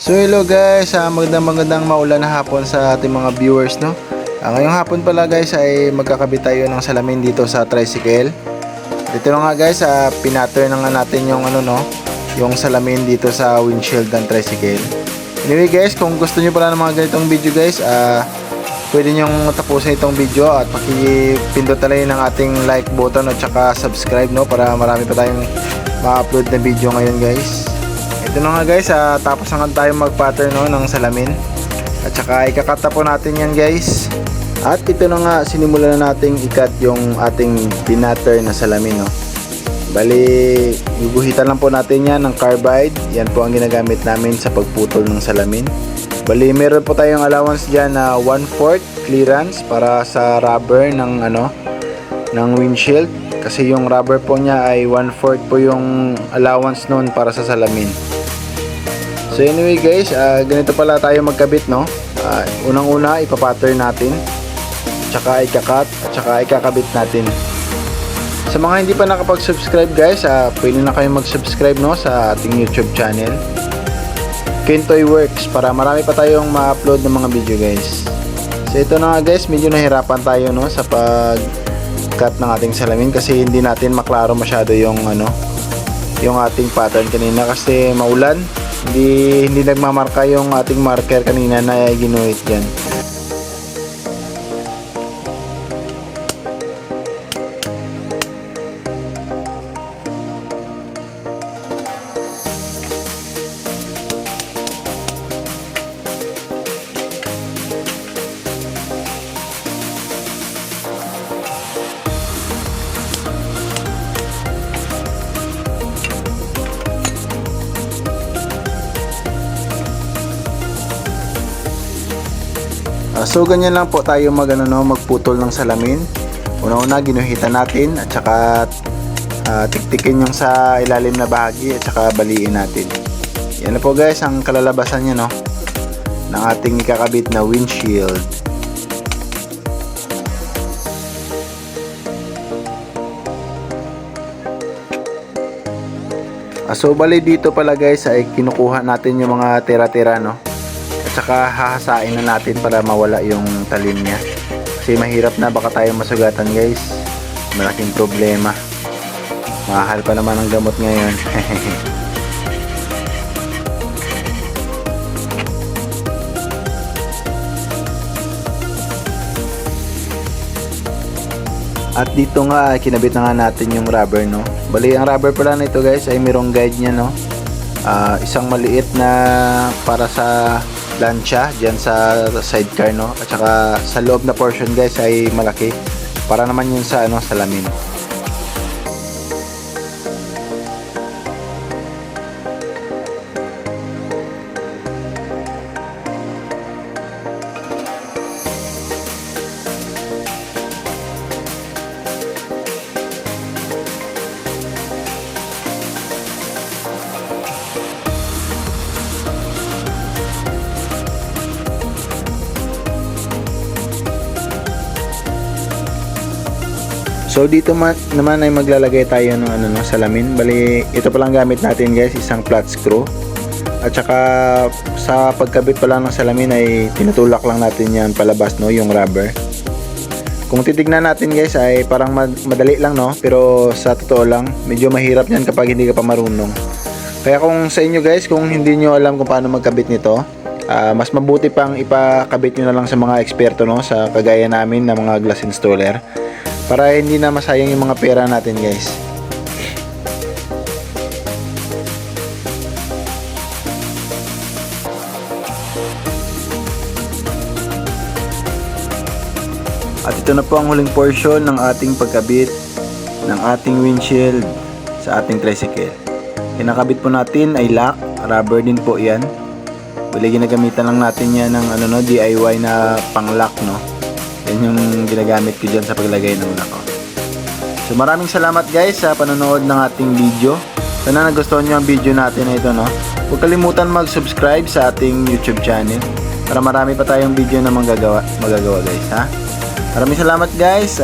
So hello guys, magandang maulan na hapon sa ating mga viewers, no. Ngayong hapon pala guys ay magkakabit tayo ng salamin dito sa tricycle. Dito na nga guys, pinatter na nga natin yung yung salamin dito sa windshield ng tricycle. Anyway guys, kung gusto niyo pala ng mga ganitong video guys, pwede niyong tapusin itong video at pakipindot talaga ng ating like button at saka subscribe, no, para marami pa tayong ma-upload na video ngayon guys. Ito na nga guys, tapos na nga tayo mag-pattern, no, ng salamin. At saka ikakata po natin yan guys. At ito na nga, sinimulan na nating ikat yung ating pinatter na salamin, no. Bali, guguhitan lang po natin yan ng carbide. Yan po ang ginagamit namin sa pagputol ng salamin. Bali, meron po tayong allowance dyan na 1/4 clearance para sa rubber ng ng windshield. Kasi yung rubber po niya ay 1/4 po yung allowance noon para sa salamin. So anyway guys, ganito pala tayo magkabit, no. Unang-una ipapattern natin, tsaka ikakat, at saka ikakabit natin. Sa mga hindi pa nakapag-subscribe guys, pwede na kayong mag-subscribe, no, sa ating YouTube channel Kentoy Works, para marami pa tayong ma-upload ng mga video guys. So ito na nga guys, medyo nahirapan tayo, no, sa pag-cut ng ating salamin kasi hindi natin maklaro masyado yung yung ating pattern kanina kasi maulan. Hindi nagmamarka yung ating marker kanina na ginuhit dyan. So ganyan lang po tayo magputol ng salamin. Una-una ginuhitan natin at saka tiktikin yung sa ilalim na bahagi at saka baliin natin. Yan na po guys ang kalalabasan niya, no, ng ating ikakabit na windshield. So bali dito pala guys ay kinukuha natin yung mga tira-tira, no. At saka hahasain na natin para mawala yung talim niya. Kasi mahirap na, baka tayo masugatan guys. Malaking problema. Mahal pa naman ang gamot ngayon. At dito nga kinabit na nga natin yung rubber, no. Bali ang rubber pala nito guys ay mayroong guide niya, no. Isang maliit na para sa lansya dyan sa sidecar, no, at saka sa loob na portion guys ay malaki para naman yun sa salamin. So dito naman ay maglalagay tayo ng salamin. Bali ito pa lang gamit natin guys, isang flat screw. At saka sa pagkabit pa lang ng salamin ay tinutulak lang natin yan palabas, no, yung rubber. Kung titignan natin guys ay parang madali lang, no, pero sa totoo lang medyo mahirap yan kapag hindi ka pa marunong. Kaya kung sa inyo guys, kung hindi nyo alam kung paano magkabit nito, mas mabuti pang ipakabit nyo na lang sa mga eksperto, no, sa kagaya namin na mga glass installer, para hindi na masayang yung mga pera natin guys. At ito na po ang huling portion ng ating pagkabit ng ating windshield sa ating tricycle. Kinakabit po natin ay lock, rubber din po yan. Bali ginagamitan lang natin yan ng DIY na pang lock, no. Yan yung ginagamit ko dyan sa paglagay ng una ko. So maraming salamat guys sa panonood ng ating video. Sana nagustuhan nyo ang video natin na ito, no. Huwag kalimutan mag-subscribe sa ating YouTube channel para marami pa tayong video na magagawa guys, ha. Maraming salamat guys.